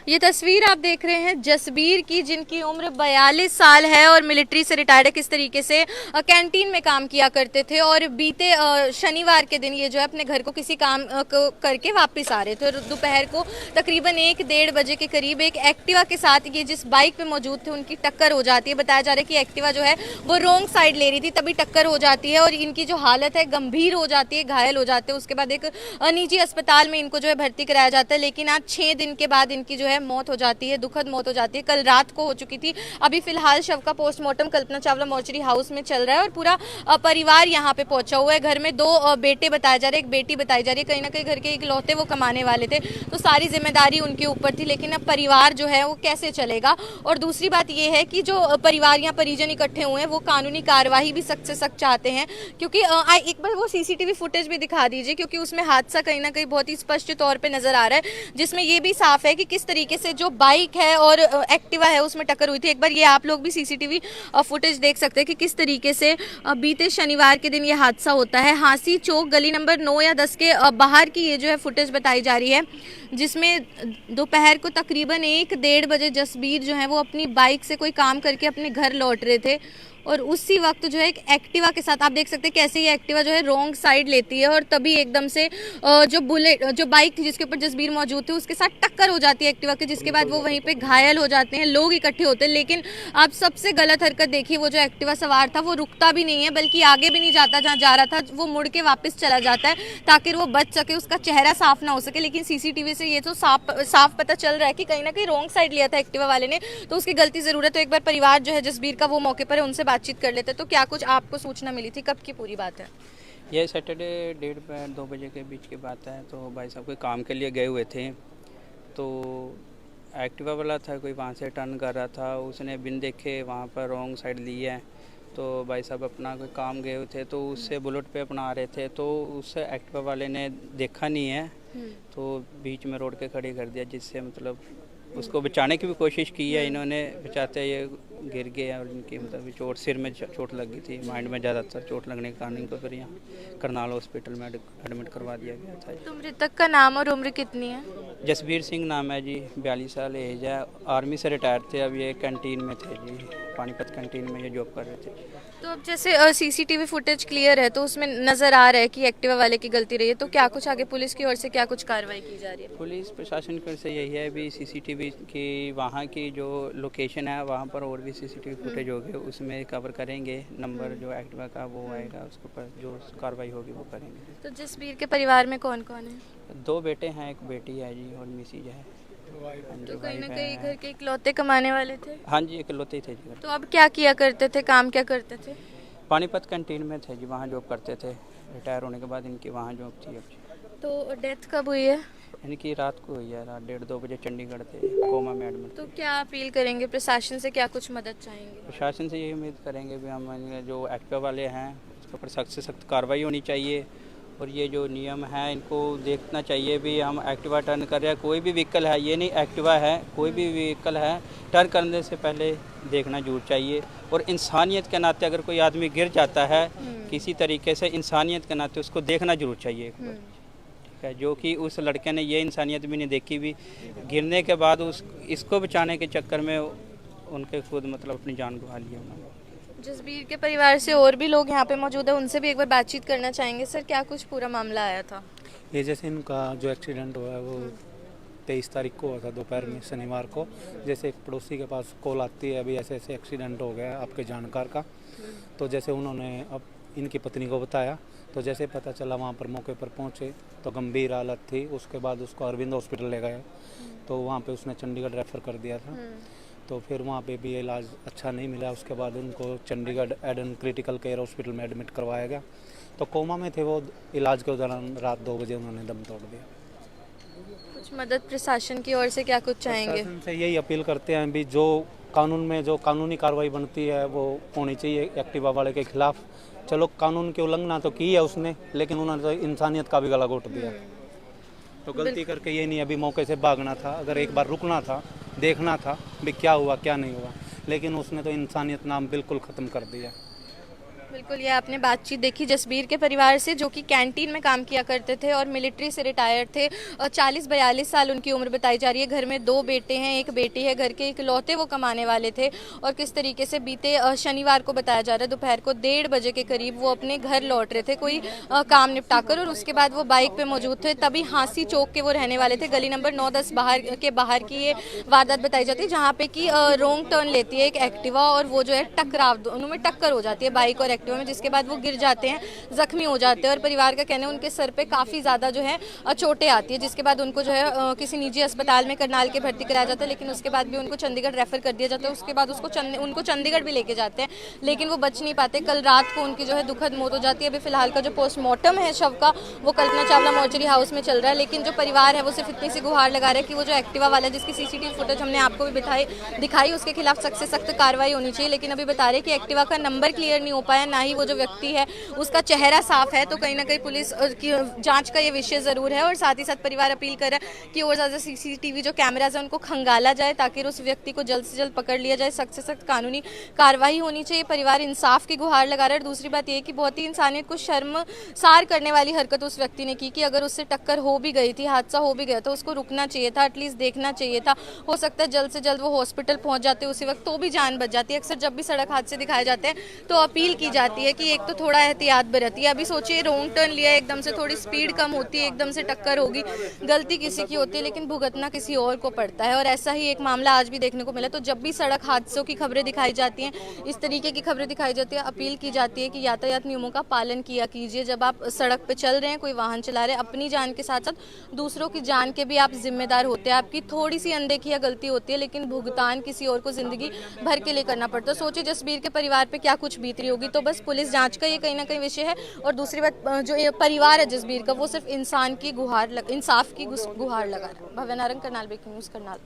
ये तस्वीर आप देख रहे हैं जसबीर की, जिनकी उम्र 42 साल है और मिलिट्री से रिटायर्ड है। किस तरीके से कैंटीन में काम किया करते थे और बीते शनिवार के दिन ये जो है अपने घर को किसी काम को करके वापस आ रहे थे और दोपहर को तकरीबन 1-1:30 के करीब एक एक्टिवा के साथ ये जिस बाइक पे मौजूद थे उनकी टक्कर हो जाती है। बताया जा रहा है कि एक्टिवा जो है वो रॉन्ग साइड ले रही थी, तभी टक्कर हो जाती है और इनकी जो हालत है गंभीर हो जाती है, घायल हो जाते हैं। उसके बाद एक निजी अस्पताल में इनको जो है भर्ती कराया जाता है, लेकिन आज 6 दिन के बाद इनकी जो है मौत हो जाती है, दुखद मौत हो जाती है। कल रात को हो चुकी थी। अभी फिलहाल शव का postmortem Kalpana Chawla mortuary house में चल रहा है और पूरा परिवार यहाँ पे पहुंचा हुआ है। घर में 2 बेटे बताए जा रहे हैं, एक बेटी बताई जा रही है। कहीं ना कहीं घर के इकलौते वो कमाने वाले थे, तो सारी जिम्मेदारी उनके ऊपर थी, लेकिन अब परिवार जो है वो कैसे चलेगा। और दूसरी बात ये है कि जो परिवार या परिजन इकट्ठे हुए हैं वो कानूनी कार्यवाही भी सख्त से सख्त चाहते हैं, क्योंकि एक बार वो सीसीटीवी फुटेज भी दिखा दीजिए, क्योंकि उसमें हादसा कहीं ना कहीं बहुत ही स्पष्ट तौर पे नजर आ रहा है, जिसमें ये भी साफ है कि किस तरीके से जो बाइक है और एक्टिवा है उसमें टक्कर हुई थी। एक बार ये आप लोग भी सीसीटीवी फुटेज देख सकते हैं कि किस तरीके से बीते शनिवार के दिन ये हादसा होता है। हांसी चौक गली नंबर 9 या 10 के बाहर की ये जो है फुटेज बताई जा रही है, जिसमें दोपहर को तकरीबन 1-1:30 बजे जसबीर जो है वो अपनी बाइक से कोई काम करके अपने घर लौट रहे थे और उसी वक्त जो है एक एक्टिवा के साथ आप देख सकते हैं कैसे ये एक्टिवा जो है रॉन्ग साइड लेती है और तभी एकदम से जो बाइक जिसके ऊपर जसबीर मौजूद थे उसके साथ टक्कर हो जाती है एक्टिवा के, जिसके बाद वो वहीं पे घायल हो जाते हैं। लोग इकट्ठे होते हैं, लेकिन आप सबसे गलत हरकत देखिए, वो जो एक्टिवा सवार था वो रुकता भी नहीं है, बल्कि आगे भी नहीं जाता जहाँ जा रहा था, वो मुड़ के वापस चला जाता है ताकि वो बच सके, उसका चेहरा साफ ना हो सके। लेकिन सीसीटीवी से ये तो साफ पता चल रहा है कि कहीं ना कहीं रॉन्ग साइड लिया था एक्टिवा वाले ने, तो उसकी गलती जरूर है। तो एक बार परिवार जो है जसबीर का वो मौके पर है, उनसे बातचीत कर लेते। तो क्या कुछ आपको सूचना मिली थी, कब की पूरी बात है? ये सैटरडे 1:30-2 बजे के बीच की बात है। तो भाई साहब कोई काम के लिए गए हुए थे, तो एक्टिवा वाला था कोई वहाँ से टर्न कर रहा था, उसने बिन देखे वहाँ पर रॉन्ग साइड ली है। तो भाई साहब अपना कोई काम गए हुए थे, तो उससे बुलेट पे अपना आ रहे थे, तो उससे एक्टिवा वाले ने देखा नहीं है, तो बीच में रोड के खड़ी कर दिया, जिससे मतलब उसको बचाने की भी कोशिश की है इन्होंने, बचाते ये गिर गए और इनकी मतलब चोट, सिर में चोट लगी थी, माइंड में ज़्यादातर चोट लगने के कारण इनको फिर यहाँ करनाल हॉस्पिटल में एडमिट करवा दिया गया था। तो मृतक का नाम और उम्र कितनी है? जसबीर सिंह नाम है जी, 42 साल एज है, आर्मी से रिटायर थे, अब ये कैंटीन में थे जी, पानीपत कैंटीन में ये जॉब कर रहे थे। तो अब जैसे सीसीटीवी फुटेज क्लियर है तो उसमें नजर आ रहा है कि एक्टिवा वाले की गलती रही है, तो क्या कुछ आगे पुलिस की ओर से क्या कुछ कार्रवाई की जा रही है? पुलिस प्रशासन की ओर से यही है, भी सीसीटीवी की वहाँ की जो लोकेशन है वहाँ पर और भी सीसीटीवी फुटेज होगी, उसमें कवर करेंगे, नंबर जो एक्टिवा का वो आएगा, उसके ऊपर जो कार्रवाई होगी वो करेंगे। तो जसबीर के परिवार में कौन कौन है? 2 बेटे हैं, एक बेटी है जी और मिसेज है। तो कहीं ना कहीं घर के इकलौते कमाने वाले थे? हाँ जी, इकलौते थे जी। तो अब क्या किया करते थे, काम क्या करते थे? पानीपत कैंटीन में थे जी, वहाँ जॉब करते थे, रिटायर होने के बाद इनकी वहाँ जॉब थी। अब तो डेथ कब हुई है? इनकी रात को हुई है, रात 1:30-2 बजे चंडीगढ़ थे, कोमा में एडमिट। तो क्या अपील करेंगे प्रशासन से, क्या कुछ मदद चाहेंगे? प्रशासन से यही उम्मीद करेंगे भी हम जो एक्टिवा वाले हैं उसके ऊपर सख्त से सख्त कार्रवाई होनी चाहिए, और ये जो नियम है इनको देखना चाहिए भी, हम एक्टिवा टर्न कर रहे हैं, कोई भी व्हीकल है, ये नहीं एक्टिवा है, कोई भी व्हीकल है, टर्न करने से पहले देखना जरूर चाहिए। और इंसानियत के नाते अगर कोई आदमी गिर जाता है किसी तरीके से, इंसानियत के नाते उसको देखना जरूर चाहिए एक बार, ठीक है। जो कि उस लड़के ने ये इंसानियत भी नहीं देखी, भी गिरने के बाद इसको बचाने के चक्कर में उनके खुद मतलब अपनी जान गंवा ली उन्होंने। जसबीर के परिवार से और भी लोग यहाँ पे मौजूद है, उनसे भी एक बार बातचीत करना चाहेंगे। सर, क्या कुछ पूरा मामला आया था? ये जैसे इनका जो एक्सीडेंट हुआ है वो 23 तारीख को हुआ था दोपहर में, शनिवार को। जैसे एक पड़ोसी के पास कॉल आती है, अभी ऐसे ऐसे एक्सीडेंट हो गया आपके जानकार का, तो जैसे उन्होंने अब इनकी पत्नी को बताया, तो जैसे पता चला वहाँ पर मौके पर पहुँचे तो गंभीर हालत थी। उसके बाद उसको अरविंद हॉस्पिटल ले गए, तो वहाँ पे उसने चंडीगढ़ रेफ़र कर दिया था, तो फिर वहाँ पे भी इलाज अच्छा नहीं मिला। उसके बाद उनको Chandigarh Eden critical care hospital में एडमिट करवाया गया, तो कोमा में थे वो। इलाज के दौरान रात 2 बजे उन्होंने दम तोड़ दिया। कुछ मदद प्रशासन की ओर से क्या कुछ चाहेंगे? प्रशासन से यही अपील करते हैं भी जो कानून में जो कानूनी कार्रवाई बनती है वो होनी चाहिए एक्टिवा वाले के खिलाफ। चलो कानून की उल्लंघना तो की है उसने, लेकिन उन्होंने तो इंसानियत का भी गला घोट दिया। तो गलती करके ये नहीं अभी मौके से भागना था, अगर एक बार रुकना था, देखना था भी क्या हुआ क्या नहीं हुआ, लेकिन उसने तो इंसानियत नाम बिल्कुल ख़त्म कर दिया। बिल्कुल, ये आपने बातचीत देखी जसबीर के परिवार से, जो कि कैंटीन में काम किया करते थे और मिलिट्री से रिटायर थे। 40-42 साल उनकी उम्र बताई जा रही है। घर में 2 बेटे हैं, 1 बेटी है। घर के इकलौते वो कमाने वाले थे और किस तरीके से बीते शनिवार को बताया जा रहा है दोपहर को 1:30 बजे के करीब वो अपने घर लौट रहे थे कोई काम निपटाकर, और उसके बाद वो बाइक पे मौजूद थे। तभी हाँसी चौक के वो रहने वाले थे। गली नंबर 9-10 बाहर की ये वारदात बताई जाती है, जहाँ पे कि रोंग टर्न लेती है एक एक्टिवा और वो जो है टकराव, दोनों में टक्कर हो जाती है बाइक और एक्टिवा में, जिसके बाद वो गिर जाते हैं, जख्मी हो जाते हैं। और परिवार का कहना है उनके सर पे काफ़ी ज़्यादा जो है चोटें आती है, जिसके बाद उनको जो है किसी निजी अस्पताल में करनाल के भर्ती कराया जाता है, लेकिन उसके बाद भी उनको चंडीगढ़ रेफर कर दिया जाता है। उसके बाद उनको चंडीगढ़ भी लेके जाते हैं, लेकिन वो बच नहीं पाते। कल रात को उनकी जो है दुखद मौत हो जाती है। अभी फिलहाल का जो पोस्टमार्टम है शव का, वो कल्पना चावला मॉर्चरी हाउस में चल रहा है, लेकिन जो परिवार है वो सिर्फ इतनी सी गुहार लगा रहा है कि वो जो एक्टिवा वाला जिसकी सीसीटीवी फुटेज हमने आपको भी दिखाई, उसके खिलाफ सख्त से सख्त कार्रवाई होनी चाहिए। लेकिन अभी बता रहे कि एक्टिवा का नंबर क्लियर नहीं हो पाया, ना ही वो जो व्यक्ति है उसका चेहरा साफ है, तो कहीं ना कहीं पुलिस की जांच का ये विषय जरूर है। और साथ ही साथ परिवार अपील कर रहा है कि और ज़्यादा सीसीटीवी जो कैमराज है उनको खंगाला जाए, ताकि उस व्यक्ति को जल्द से जल्द पकड़ लिया जाए। सख्त से सख्त कानूनी कार्रवाई होनी चाहिए। परिवार इंसाफ की गुहार लगा रहा है। और दूसरी बात यह कि बहुत ही इंसानियत को शर्मसार करने वाली हरकत उस व्यक्ति ने की कि अगर उससे टक्कर हो भी गई थी, हादसा हो भी गया तो उसको रुकना चाहिए था, एटलीस्ट देखना चाहिए था। हो सकता है जल्द से जल्द वो हॉस्पिटल पहुंच जाते उसी वक्त, तो भी जान बच जाती है। अक्सर जब भी सड़क हादसे दिखाए जाते हैं तो अपील की जाती है कि एक तो थोड़ा एहतियात बरतिए। अभी सोचिए रोंग टर्न लिया, एकदम से थोड़ी स्पीड कम होती है, एकदम से टक्कर होगी, गलती किसी की होती है, लेकिन भुगतना किसी और को पड़ता है। और ऐसा ही एक मामला आज भी देखने को मिला। तो जब भी सड़क हादसों की खबरें दिखाई जाती हैं, इस तरीके की खबरें दिखाई जाती है, अपील की जाती है कि यातायात नियमों का पालन किया कीजिए। जब आप सड़क पे चल रहे हैं, कोई वाहन चला रहे हैं, अपनी जान के साथ साथ दूसरों की जान के भी आप जिम्मेदार होते हैं। आपकी थोड़ी सी अनदेखी या गलती होती है, लेकिन भुगतान किसी और को जिंदगी भर के लिए करना पड़ता है। सोचिए जसबीर के परिवार पे क्या कुछ बीत रही होगी। तो बस पुलिस जांच का ये कहीं ना कहीं विषय है। और दूसरी बात, जो ये परिवार है जसबीर का, वो सिर्फ इंसाफ की गुहार लगा रहा है। भव्य नारंग, करनाल ब्रेकिंग न्यूज़, करनाल।